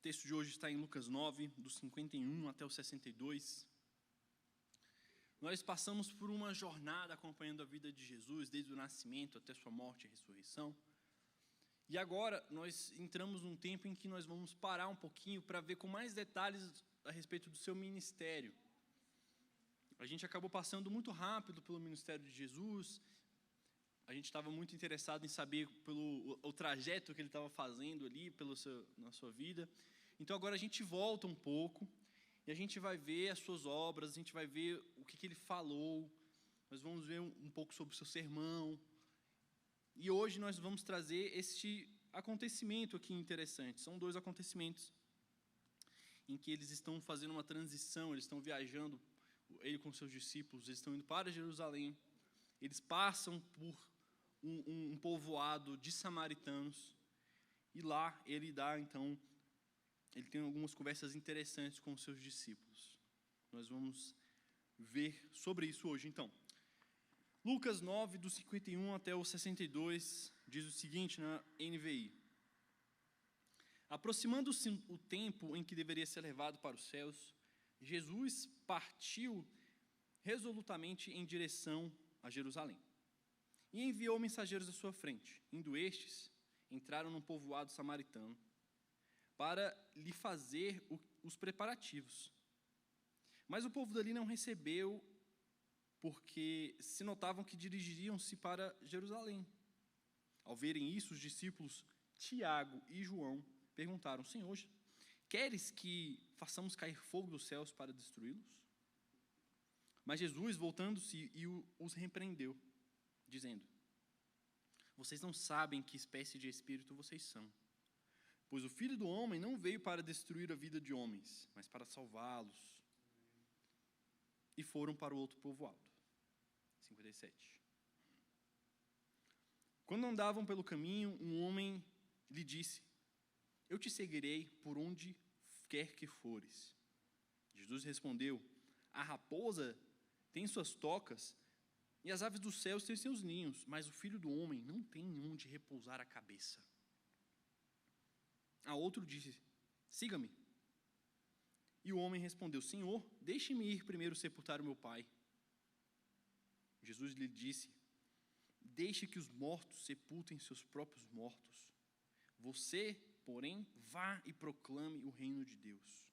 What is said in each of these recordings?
texto de hoje está em Lucas 9, do 51 até o 62. Nós passamos por uma jornada acompanhando a vida de Jesus, desde o nascimento até sua morte e ressurreição. E agora nós entramos num tempo em que nós vamos parar um pouquinho para ver com mais detalhes a respeito do seu ministério. A gente acabou passando muito rápido pelo ministério de Jesus. A gente estava muito interessado em saber pelo o trajeto que ele estava fazendo ali na sua vida. Então agora a gente volta um pouco e a gente vai ver as suas obras, a gente vai ver o que ele falou, nós vamos ver um pouco sobre o seu sermão. E hoje nós vamos trazer este acontecimento aqui interessante. São dois acontecimentos em que eles estão fazendo uma transição, eles estão viajando, ele com seus discípulos, eles estão indo para Jerusalém, eles passam por um povoado de samaritanos, e lá ele tem algumas conversas interessantes com os seus discípulos. Nós vamos ver sobre isso hoje, então. Lucas 9, do 51 até o 62, diz o seguinte na NVI. Aproximando-se o tempo em que deveria ser levado para os céus, Jesus partiu resolutamente em direção a Jerusalém e enviou mensageiros à sua frente. Indo estes, entraram num povoado samaritano para lhe fazer os preparativos. Mas o povo dali não recebeu, porque se notavam que dirigiriam-se para Jerusalém. Ao verem isso, os discípulos Tiago e João perguntaram: Senhor, queres que façamos cair fogo dos céus para destruí-los? Mas Jesus, voltando-se, os repreendeu, dizendo: vocês não sabem que espécie de espírito vocês são, pois o Filho do Homem não veio para destruir a vida de homens, mas para salvá-los. E foram para o outro povoado. 57. Quando andavam pelo caminho, um homem lhe disse: eu te seguirei por onde quer que fores. Jesus respondeu: a raposa tem suas tocas e as aves dos céus têm seus ninhos, mas o Filho do Homem não tem onde repousar a cabeça. A outro disse: siga-me. E o homem respondeu: Senhor, deixe-me ir primeiro sepultar o meu pai. Jesus lhe disse: deixe que os mortos sepultem seus próprios mortos. Você, porém, vá e proclame o reino de Deus.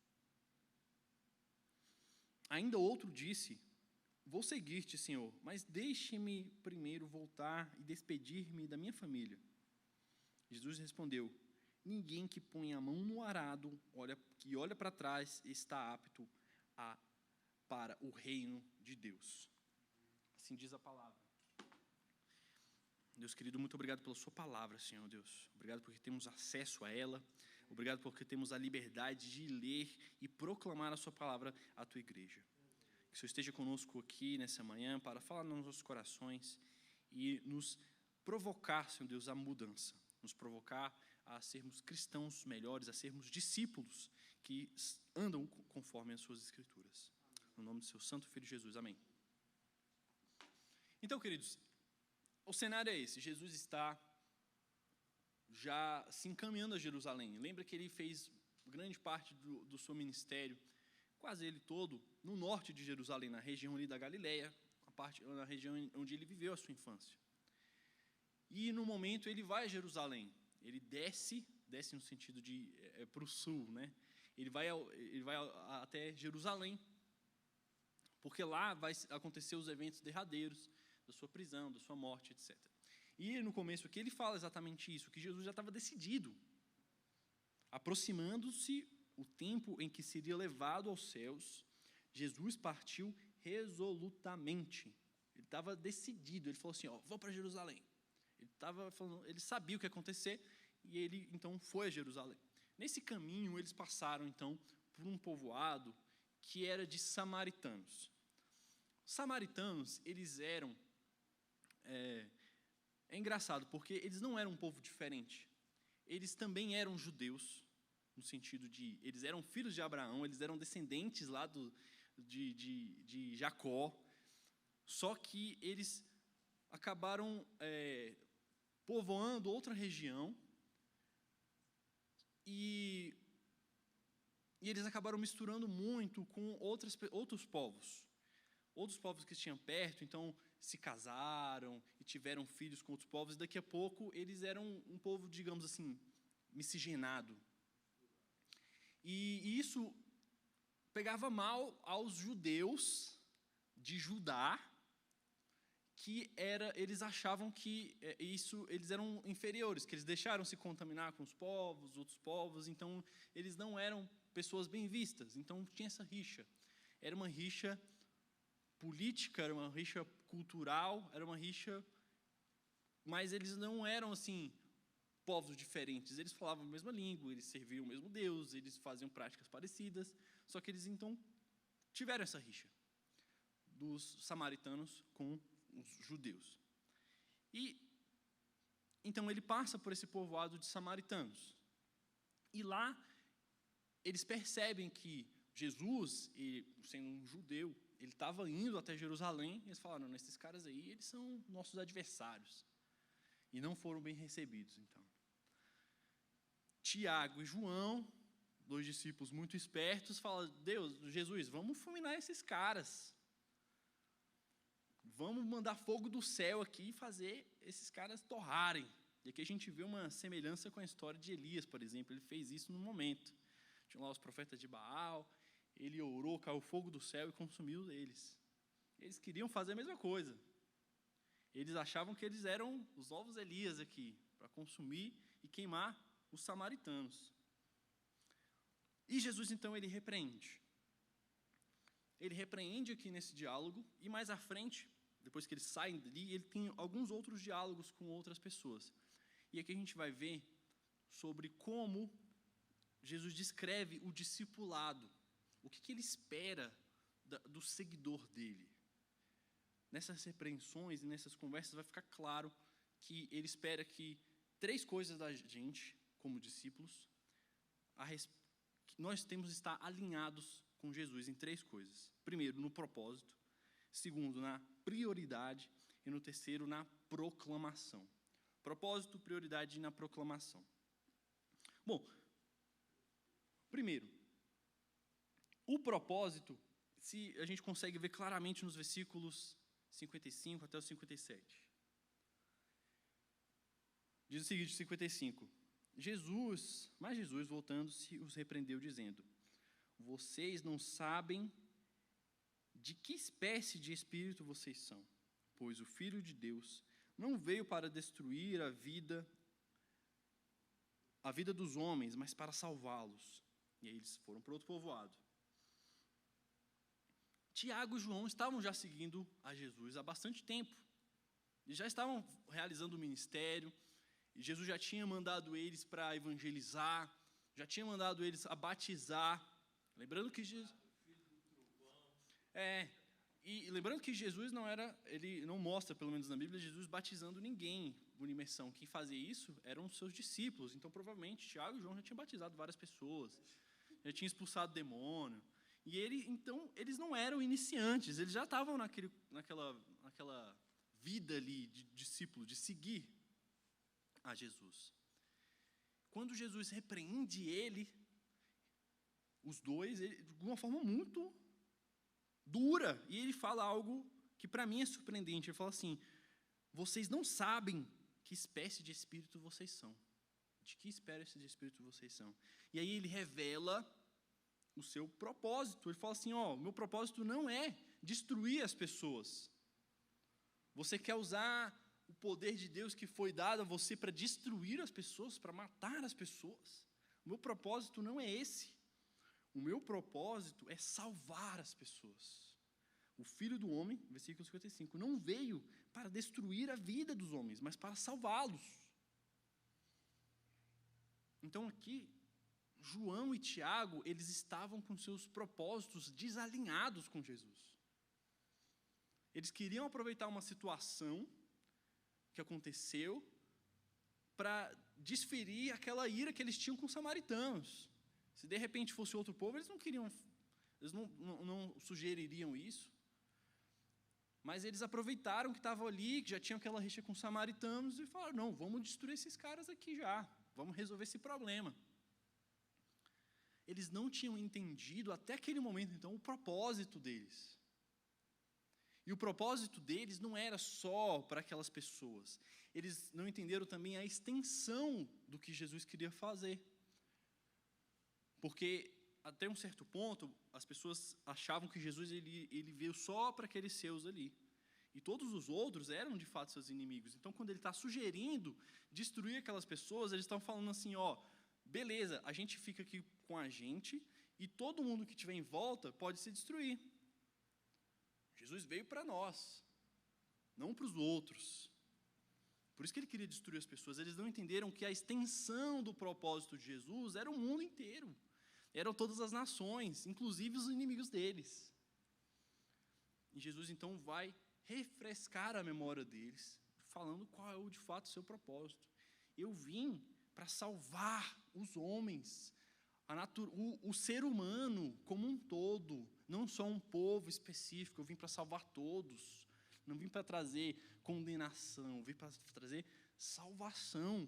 Ainda outro disse: vou seguir-te, Senhor, mas deixe-me primeiro voltar e despedir-me da minha família. Jesus respondeu: ninguém que põe a mão no arado, que olha para trás, está apto para o reino de Deus. Assim diz a palavra. Deus querido, muito obrigado pela sua palavra, Senhor Deus. Obrigado porque temos acesso a ela. Obrigado porque temos a liberdade de ler e proclamar a sua palavra à tua igreja. Que o Senhor esteja conosco aqui nessa manhã para falar nos nossos corações e nos provocar, Senhor Deus, a mudança. Nos provocar a sermos cristãos melhores, a sermos discípulos que andam conforme as suas escrituras. No nome do seu santo Filho Jesus, amém. Então, queridos, o cenário é esse: Jesus está já se encaminhando a Jerusalém. Lembra que ele fez grande parte do seu ministério, quase ele todo, no norte de Jerusalém, na região ali da Galileia, na região onde ele viveu a sua infância. E no momento ele vai a Jerusalém, ele desce no sentido de para o sul, né? Ele vai até Jerusalém, porque lá vai acontecer os eventos derradeiros da sua prisão, da sua morte, etc. E no começo aqui ele fala exatamente isso, que Jesus já estava decidido. Aproximando-se o tempo em que seria levado aos céus, Jesus partiu resolutamente. Ele estava decidido, ele falou assim: vou para Jerusalém. Ele sabia o que ia acontecer e ele então foi a Jerusalém. Nesse caminho eles passaram então por um povoado que era de samaritanos. Os samaritanos, eles eram é engraçado porque eles não eram um povo diferente. Eles também eram judeus, no sentido de eles eram filhos de Abraão, eles eram descendentes lá de Jacó, só que eles acabaram povoando outra região e E eles acabaram misturando muito com outros povos. Outros povos que tinham perto, então se casaram e tiveram filhos com outros povos, e daqui a pouco eles eram um povo, digamos assim, miscigenado. E isso pegava mal aos judeus de Judá, que eles achavam que eles eram inferiores, que eles deixaram se contaminar com os outros povos, então eles não eram pessoas bem vistas. Então tinha essa rixa. Era uma rixa política, era uma rixa cultural, era uma rixa, mas eles não eram assim povos diferentes. Eles falavam a mesma língua, eles serviam o mesmo Deus, eles faziam práticas parecidas, só que eles então tiveram essa rixa dos samaritanos com os judeus. E então ele passa por esse povoado de samaritanos. E lá eles percebem que Jesus, sendo um judeu, ele estava indo até Jerusalém, e eles falaram, não, esses caras aí, eles são nossos adversários. E não foram bem recebidos, então. Tiago e João, 2 discípulos muito espertos, falam, Jesus, vamos fulminar esses caras. Vamos mandar fogo do céu aqui e fazer esses caras torrarem. E aqui a gente vê uma semelhança com a história de Elias, por exemplo. Ele fez isso no momento. Tinha lá os profetas de Baal, ele orou, caiu fogo do céu e consumiu eles. Eles queriam fazer a mesma coisa. Eles achavam que eles eram os novos Elias aqui, para consumir e queimar os samaritanos. E Jesus, então, ele repreende. Ele repreende aqui nesse diálogo, e mais à frente, depois que eles saem dali, ele tem alguns outros diálogos com outras pessoas. E aqui a gente vai ver sobre como Jesus descreve o discipulado, o que ele espera do seguidor dele. Nessas repreensões e nessas conversas vai ficar claro que ele espera que 3 coisas da gente, como discípulos, que nós temos que estar alinhados com Jesus em 3 coisas. Primeiro, no propósito. Segundo, na prioridade. E no terceiro, na proclamação. Propósito, prioridade e na proclamação. Bom, primeiro, o propósito, se a gente consegue ver claramente nos versículos 55 até o 57. Diz o seguinte, 55. Jesus, voltando-se, os repreendeu, dizendo, vocês não sabem de que espécie de espírito vocês são, pois o Filho de Deus não veio para destruir a vida dos homens, mas para salvá-los. E aí eles foram para outro povoado. Tiago e João estavam já seguindo a Jesus há bastante tempo. Eles já estavam realizando o ministério, e Jesus já tinha mandado eles para evangelizar, já tinha mandado eles a batizar. Lembrando que Jesus ele não mostra, pelo menos na Bíblia, Jesus batizando ninguém por imersão. Quem fazia isso eram os seus discípulos. Então, provavelmente, Tiago e João já tinham batizado várias pessoas, já tinham expulsado demônio. E eles não eram iniciantes, eles já estavam naquela vida ali de discípulo, de seguir a Jesus. Quando Jesus repreende os dois, de uma forma muito dura, e ele fala algo que para mim é surpreendente. Ele fala assim, vocês não sabem que espécie de espírito vocês são. De que espécie de espírito vocês são. E aí ele revela o seu propósito. Ele fala assim, o meu propósito não é destruir as pessoas. Você quer usar o poder de Deus que foi dado a você para destruir as pessoas, para matar as pessoas? O meu propósito não é esse. O meu propósito é salvar as pessoas. O Filho do Homem, versículo 55, não veio para destruir a vida dos homens, mas para salvá-los. Então aqui, João e Tiago, eles estavam com seus propósitos desalinhados com Jesus. Eles queriam aproveitar uma situação que aconteceu para desferir aquela ira que eles tinham com os samaritanos. Se de repente fosse outro povo, eles não sugeririam isso. Mas eles aproveitaram que estavam ali, que já tinham aquela rixa com os samaritanos, e falaram, não, vamos destruir esses caras aqui já, vamos resolver esse problema. eles não tinham entendido até aquele momento, então, o propósito deles. E o propósito deles não era só para aquelas pessoas. Eles não entenderam também a extensão do que Jesus queria fazer. Porque, até um certo ponto, as pessoas achavam que Jesus ele veio só para aqueles seus ali. E todos os outros eram, de fato, seus inimigos. Então, quando ele está sugerindo destruir aquelas pessoas, eles estão falando assim, ó, beleza, a gente fica aqui com a gente e todo mundo que estiver em volta pode se destruir. Jesus veio para nós, não para os outros. Por isso que ele queria destruir as pessoas. Eles não entenderam que a extensão do propósito de Jesus era o mundo inteiro. Eram todas as nações, inclusive os inimigos deles. E Jesus, então, vai refrescar a memória deles, falando qual é, de fato, o seu propósito. Eu vim para salvar os homens, o ser humano como um todo, não só um povo específico. Eu vim para salvar todos. Não vim para trazer condenação, vim para trazer salvação.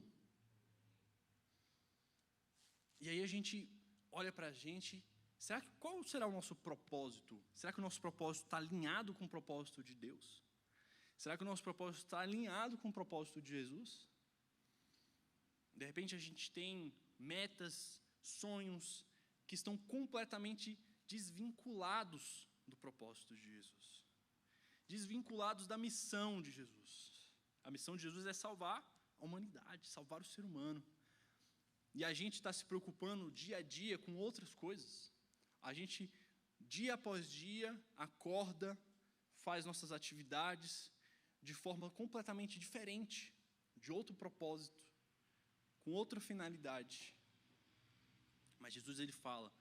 E aí a gente olha para a gente, qual será o nosso propósito? Será que o nosso propósito está alinhado com o propósito de Deus? Será que o nosso propósito está alinhado com o propósito de Jesus? De repente a gente tem metas, sonhos que estão completamente desvinculados do propósito de Jesus. Desvinculados da missão de Jesus. A missão de Jesus é salvar a humanidade, salvar o ser humano. E a gente está se preocupando dia a dia com outras coisas. A gente, dia após dia, acorda, faz nossas atividades de forma completamente diferente, de outro propósito, com outra finalidade. Mas Jesus, ele fala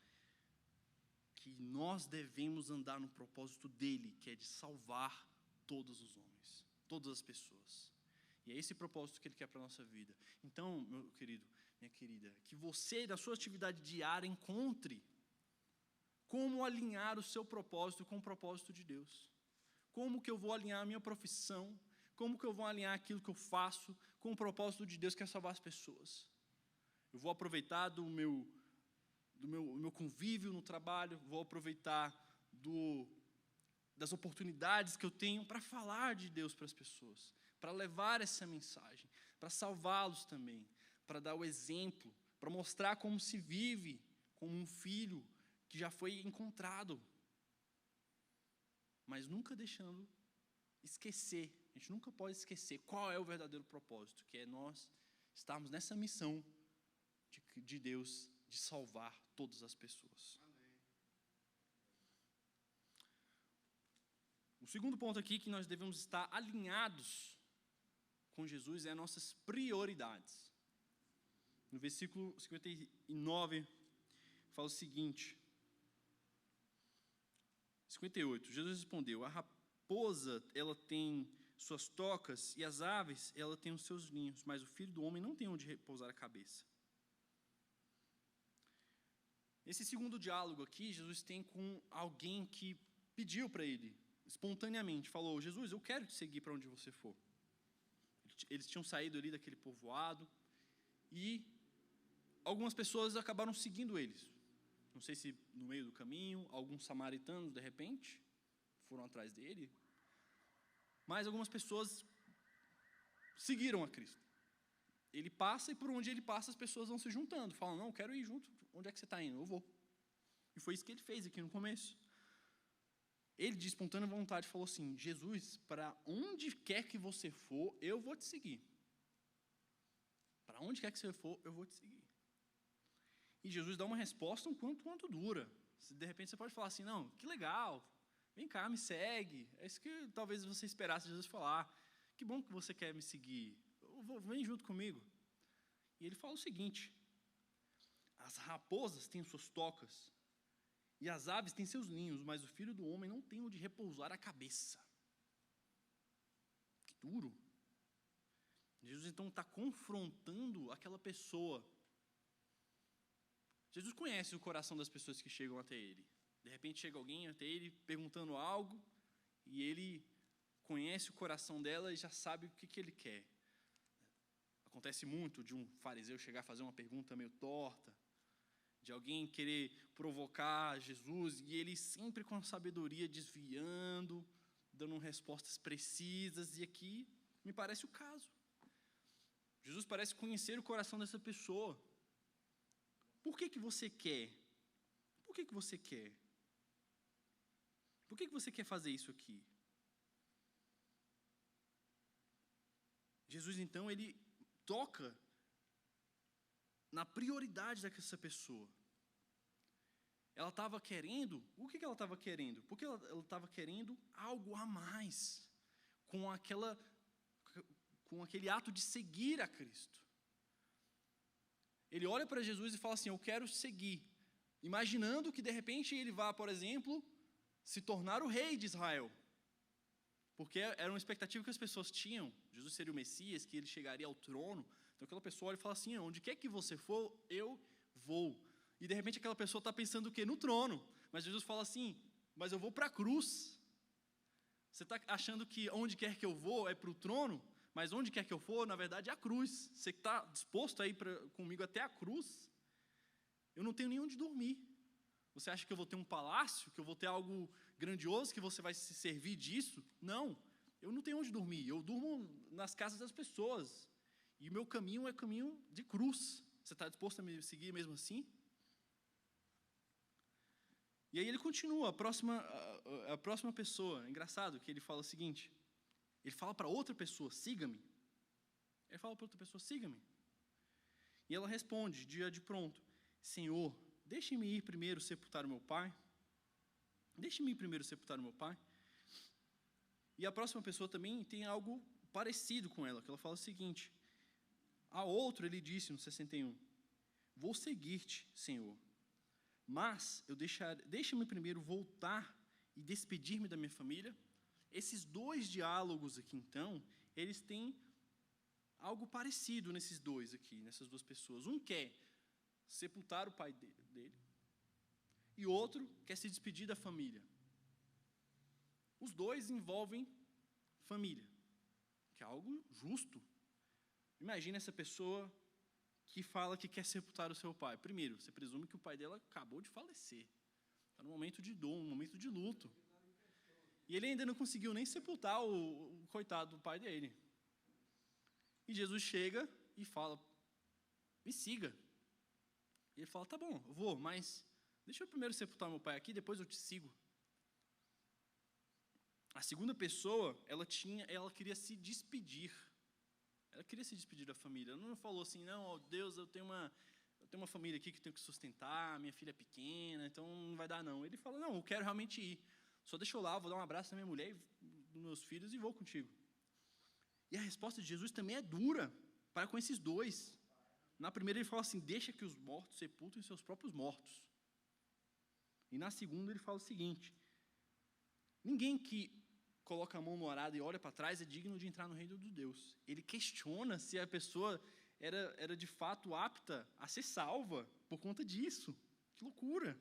que nós devemos andar no propósito dele, que é de salvar todos os homens, todas as pessoas. E é esse propósito que ele quer para a nossa vida. Então, meu querido, minha querida, que você, da sua atividade diária, encontre como alinhar o seu propósito com o propósito de Deus. Como que eu vou alinhar a minha profissão, como que eu vou alinhar aquilo que eu faço com o propósito de Deus, que é salvar as pessoas. Eu vou aproveitar do meu convívio no trabalho, vou aproveitar das oportunidades que eu tenho para falar de Deus para as pessoas, para levar essa mensagem, para salvá-los também, para dar o exemplo, para mostrar como se vive como um filho que já foi encontrado, mas nunca deixando esquecer, a gente nunca pode esquecer qual é o verdadeiro propósito, que é nós estarmos nessa missão de Deus, de salvar todas as pessoas. Amém. O segundo ponto aqui que nós devemos estar alinhados com Jesus é nossas prioridades. No versículo 59, fala o seguinte, 58, Jesus respondeu, a raposa, ela tem suas tocas, e as aves, ela tem os seus ninhos, mas o Filho do Homem não tem onde repousar a cabeça. Esse segundo diálogo aqui, Jesus tem com alguém que pediu para ele, espontaneamente, falou, Jesus, eu quero te seguir para onde você for. Eles tinham saído ali daquele povoado, e algumas pessoas acabaram seguindo eles. Não sei se no meio do caminho, alguns samaritanos, de repente, foram atrás dele, mas algumas pessoas seguiram a Cristo. Ele passa, e por onde ele passa, as pessoas vão se juntando, falam, não, eu quero ir junto, onde é que você está indo? Eu vou. E foi isso que ele fez aqui no começo. Ele, de espontânea vontade, falou assim, Jesus, para onde quer que você for, eu vou te seguir. Para onde quer que você for, eu vou te seguir. E Jesus dá uma resposta um quanto dura. De repente você pode falar assim, não, que legal, vem cá, me segue. É isso que talvez você esperasse Jesus falar. Que bom que você quer me seguir. Vem junto comigo. E ele fala o seguinte, as raposas têm suas tocas, e as aves têm seus ninhos, mas o Filho do Homem não tem onde repousar a cabeça. Que duro. Jesus então está confrontando aquela pessoa. Jesus conhece o coração das pessoas que chegam até ele. De repente chega alguém até ele perguntando algo, e ele conhece o coração dela e já sabe o que ele quer. Acontece muito de um fariseu chegar a fazer uma pergunta meio torta, de alguém querer provocar Jesus, e ele sempre com sabedoria desviando, dando respostas precisas, e aqui me parece o caso. Jesus parece conhecer o coração dessa pessoa. Por que você quer? Por que você quer? Por que você quer fazer isso aqui? Jesus, então, ele toca na prioridade dessa pessoa. Ela estava querendo, o que ela estava querendo? Porque ela estava querendo algo a mais, com aquele ato de seguir a Cristo. Ele olha para Jesus e fala assim, eu quero seguir, imaginando que de repente ele vá, por exemplo, se tornar o rei de Israel. Porque era uma expectativa que as pessoas tinham, Jesus seria o Messias, que ele chegaria ao trono. Então aquela pessoa olha e fala assim, onde quer que você for, eu vou. E de repente aquela pessoa está pensando o quê? No trono. Mas Jesus fala assim, mas eu vou para a cruz. Você está achando que onde quer que eu vou é para o trono? Mas onde quer que eu for, na verdade, é a cruz. Você está disposto a ir comigo até a cruz? Eu não tenho nem onde dormir. Você acha que eu vou ter um palácio? Que eu vou ter algo grandioso? Que você vai se servir disso? Não. Eu não tenho onde dormir. Eu durmo nas casas das pessoas. E o meu caminho é caminho de cruz. Você está disposto a me seguir mesmo assim? E aí ele continua, a próxima pessoa. É engraçado que ele fala o seguinte. Ele fala para outra pessoa, siga-me. Ele fala para outra pessoa, siga-me. E ela responde, de pronto, Senhor, deixe-me ir primeiro sepultar o meu pai. Deixe-me ir primeiro sepultar o meu pai. E a próxima pessoa também tem algo parecido com ela, que ela fala o seguinte. A outro ele disse no 61, vou seguir-te, Senhor. Mas deixa-me primeiro voltar e despedir-me da minha família. Esses dois diálogos aqui, então, eles têm algo parecido nesses dois aqui, nessas duas pessoas. Um quer sepultar o pai dele e outro quer se despedir da família. Os dois envolvem família, que é algo justo. Imagina essa pessoa que fala que quer sepultar o seu pai. Primeiro, você presume que o pai dela acabou de falecer. Está num momento de dor, um momento de luto. E ele ainda não conseguiu nem sepultar o coitado do pai dele. E Jesus chega e fala, me siga. E ele fala, tá bom, eu vou, mas deixa eu primeiro sepultar meu pai aqui, depois eu te sigo. A segunda pessoa, ela queria se despedir. Ela queria se despedir da família. Ela não falou assim, não, ó Deus, eu tenho uma família aqui que eu tenho que sustentar, minha filha é pequena, então não vai dar não. Ele fala, não, eu quero realmente ir. Só deixa eu lá, vou dar um abraço na minha mulher, dos meus filhos e vou contigo. E a resposta de Jesus também é dura para com esses dois. Na primeira ele fala assim, deixa que os mortos sepultem seus próprios mortos. E na segunda ele fala o seguinte, ninguém que coloca a mão no arado e olha para trás é digno de entrar no reino de Deus. Ele questiona se a pessoa era de fato apta a ser salva por conta disso. Que loucura.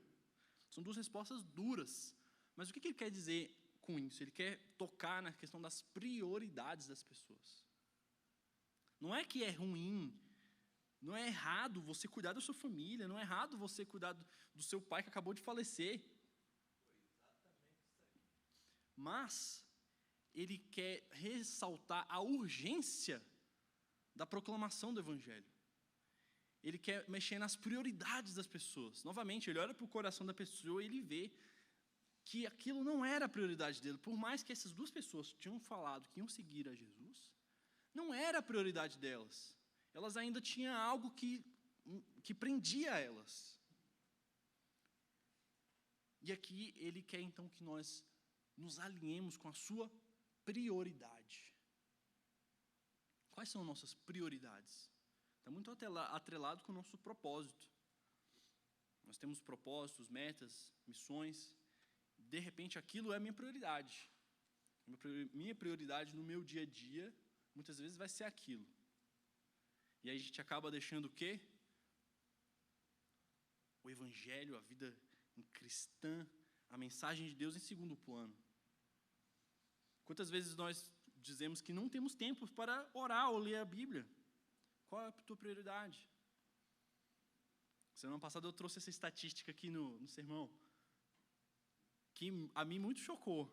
São duas respostas duras. Mas o que ele quer dizer com isso? Ele quer tocar na questão das prioridades das pessoas. Não é que é ruim, não é errado você cuidar da sua família, não é errado você cuidar do seu pai que acabou de falecer. Mas ele quer ressaltar a urgência da proclamação do Evangelho. Ele quer mexer nas prioridades das pessoas. Novamente, ele olha para o coração da pessoa e ele vê que aquilo não era a prioridade dele. Por mais que essas duas pessoas tinham falado que iam seguir a Jesus, não era a prioridade delas. Elas ainda tinham algo que prendia elas. E aqui ele quer então que nós nos alinhemos com a sua prioridade. Quais são nossas prioridades? Está muito atrelado com o nosso propósito. Nós temos propósitos, metas, missões. De repente, aquilo é a minha prioridade. Minha prioridade no meu dia a dia, muitas vezes vai ser aquilo. E aí a gente acaba deixando o quê? O Evangelho, a vida cristã, a mensagem de Deus em segundo plano. Quantas vezes nós dizemos que não temos tempo para orar ou ler a Bíblia? Qual é a tua prioridade? Semana passada eu trouxe essa estatística aqui no sermão, que a mim muito chocou.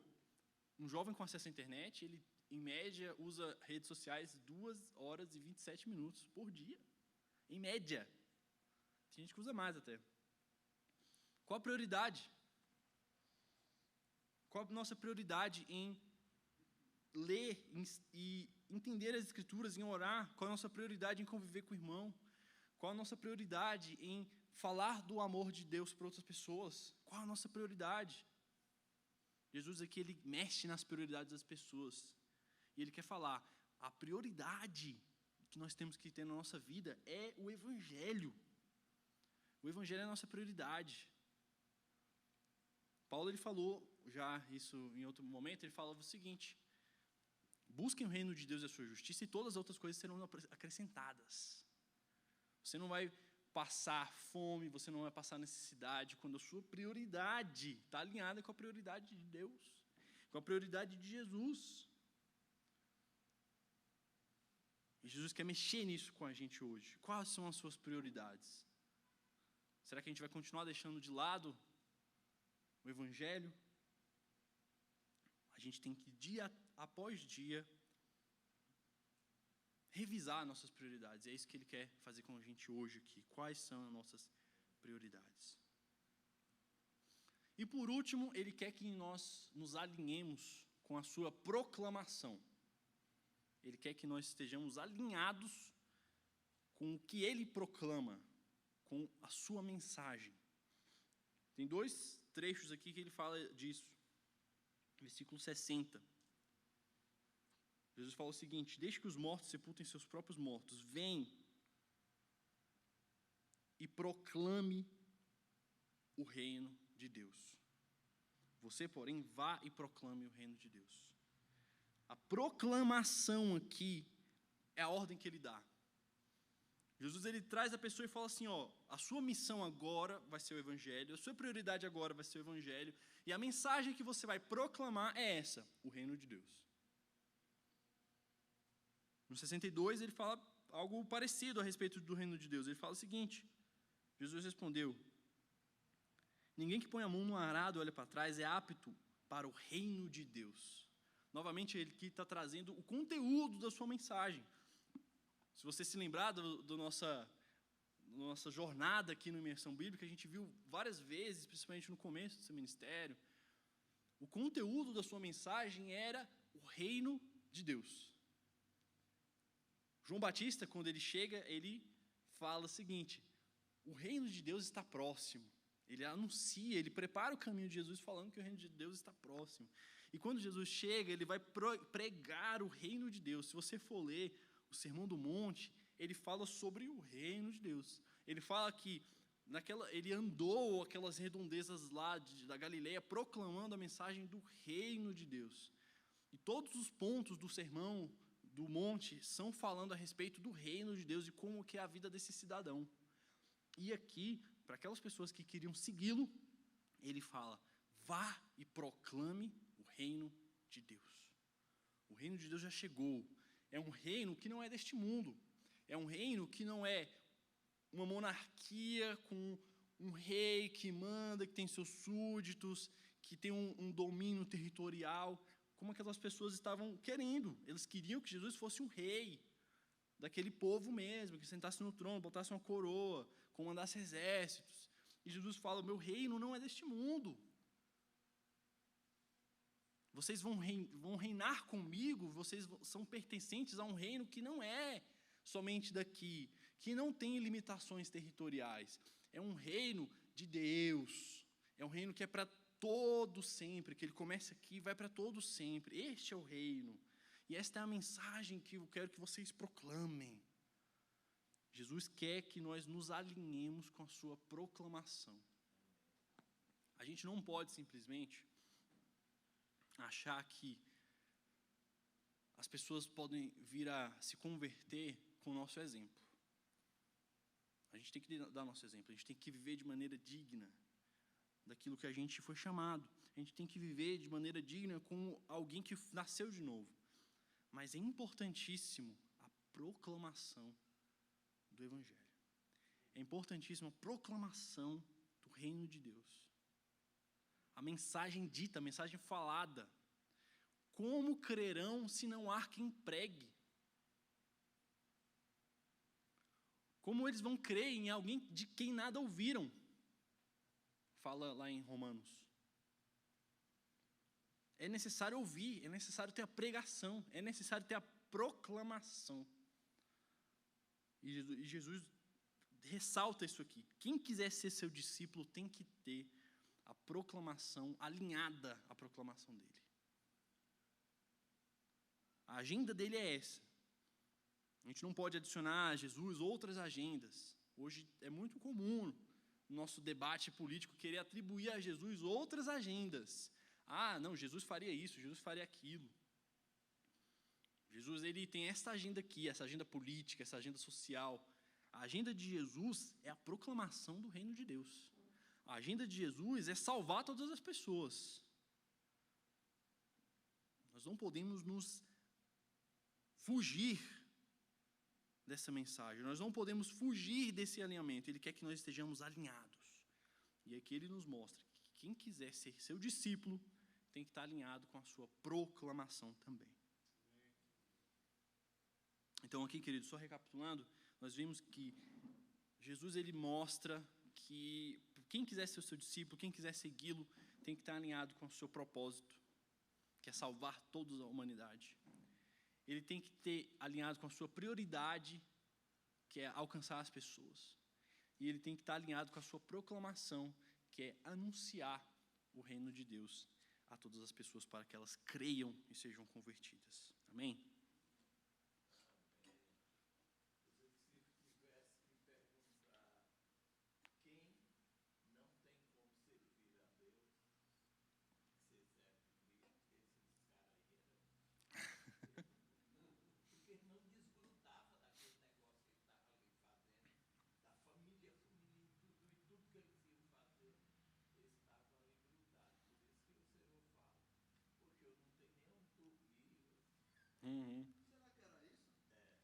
Um jovem com acesso à internet, ele, em média, usa redes sociais 2 horas e 27 minutos por dia. Em média. Tem gente que usa mais até. Qual a prioridade? Qual a nossa prioridade em ler e entender as Escrituras, em orar? Qual a nossa prioridade em conviver com o irmão? Qual a nossa prioridade em falar do amor de Deus para outras pessoas? Qual a nossa prioridade? Jesus aqui, ele mexe nas prioridades das pessoas. E ele quer falar, a prioridade que nós temos que ter na nossa vida é o Evangelho. O Evangelho é a nossa prioridade. Paulo, ele falou já isso em outro momento, ele falava o seguinte: busquem o reino de Deus e a sua justiça e todas as outras coisas serão acrescentadas. Você não vai passar fome, você não vai passar necessidade quando a sua prioridade está alinhada com a prioridade de Deus, com a prioridade de Jesus. E Jesus quer mexer nisso com a gente hoje. Quais são as suas prioridades? Será que a gente vai continuar deixando de lado o Evangelho? A gente tem que, dia após dia, revisar nossas prioridades. É isso que ele quer fazer com a gente hoje aqui. Quais são as nossas prioridades? E por último, ele quer que nós nos alinhemos com a sua proclamação. Ele quer que nós estejamos alinhados com o que ele proclama, com a sua mensagem. Tem 2 trechos aqui que ele fala disso. Versículo 60. Jesus fala o seguinte: deixe que os mortos sepultem seus próprios mortos. Vem e proclame o reino de Deus. Você, porém, vá e proclame o reino de Deus. A proclamação aqui é a ordem que ele dá. Jesus, ele traz a pessoa e fala assim, a sua missão agora vai ser o Evangelho, a sua prioridade agora vai ser o Evangelho, e a mensagem que você vai proclamar é essa, o reino de Deus. No 62, ele fala algo parecido a respeito do reino de Deus. Ele fala o seguinte: Jesus respondeu: ninguém que põe a mão no arado e olha para trás é apto para o reino de Deus. Novamente, ele aqui está trazendo o conteúdo da sua mensagem. Se você se lembrar da nossa jornada aqui no Imersão Bíblica, a gente viu várias vezes, principalmente no começo do seu ministério, o conteúdo da sua mensagem era o reino de Deus. João Batista, quando ele chega, ele fala o seguinte: o reino de Deus está próximo. Ele anuncia, ele prepara o caminho de Jesus falando que o reino de Deus está próximo. E quando Jesus chega, ele vai pregar o reino de Deus. Se você for ler o Sermão do Monte, ele fala sobre o reino de Deus. Ele fala que ele andou aquelas redondezas lá da Galileia proclamando a mensagem do reino de Deus. E todos os pontos do Sermão do Monte são falando a respeito do reino de Deus e como que é a vida desse cidadão. E aqui, para aquelas pessoas que queriam segui-lo, ele fala: vá e proclame o reino de Deus. O reino de Deus já chegou. É um reino que não é deste mundo. É um reino que não é uma monarquia com um rei que manda, que tem seus súditos, que tem um domínio territorial, como aquelas pessoas estavam querendo. Eles queriam que Jesus fosse um rei daquele povo mesmo, que sentasse no trono, botasse uma coroa, comandasse exércitos. E Jesus fala: o meu reino não é deste mundo. Vocês vão reinar comigo, vocês são pertencentes a um reino que não é somente daqui, que não tem limitações territoriais. É um reino de Deus, é um reino que é para todo sempre, que ele começa aqui e vai para todo sempre. Este é o reino. E esta é a mensagem que eu quero que vocês proclamem. Jesus quer que nós nos alinhemos com a sua proclamação. A gente não pode simplesmente achar que as pessoas podem vir a se converter com o nosso exemplo. A gente tem que dar nosso exemplo, a gente tem que viver de maneira digna daquilo que a gente foi chamado. A gente tem que viver de maneira digna como alguém que nasceu de novo. Mas é importantíssimo a proclamação do Evangelho. é importantíssima a proclamação do reino de Deus. A mensagem dita, a mensagem falada. Como crerão se não há quem pregue? Como eles vão crer em alguém de quem nada ouviram? Fala lá em Romanos. É necessário ouvir, é necessário ter a pregação, é necessário ter a proclamação. E Jesus ressalta isso aqui. Quem quiser ser seu discípulo tem que ter a proclamação alinhada à proclamação dele. A agenda dele é essa. A gente não pode adicionar a Jesus outras agendas. Hoje é muito comum no nosso debate político querer atribuir a Jesus outras agendas. Ah, não, Jesus faria isso, Jesus faria aquilo. Jesus, ele tem essa agenda aqui, essa agenda política, essa agenda social. A agenda de Jesus é a proclamação do reino de Deus. A agenda de Jesus é salvar todas as pessoas. Nós não podemos nos fugir dessa mensagem. Nós não podemos fugir desse alinhamento. Ele quer que nós estejamos alinhados. E aqui ele nos mostra que quem quiser ser seu discípulo tem que estar alinhado com a sua proclamação também. Então aqui, queridos, só recapitulando, nós vimos que Jesus, ele mostra que quem quiser ser o seu discípulo, quem quiser segui-lo, tem que estar alinhado com o seu propósito, que é salvar toda a humanidade. Ele tem que ter alinhado com a sua prioridade, que é alcançar as pessoas. E ele tem que estar alinhado com a sua proclamação, que é anunciar o reino de Deus a todas as pessoas para que elas creiam e sejam convertidas. Amém?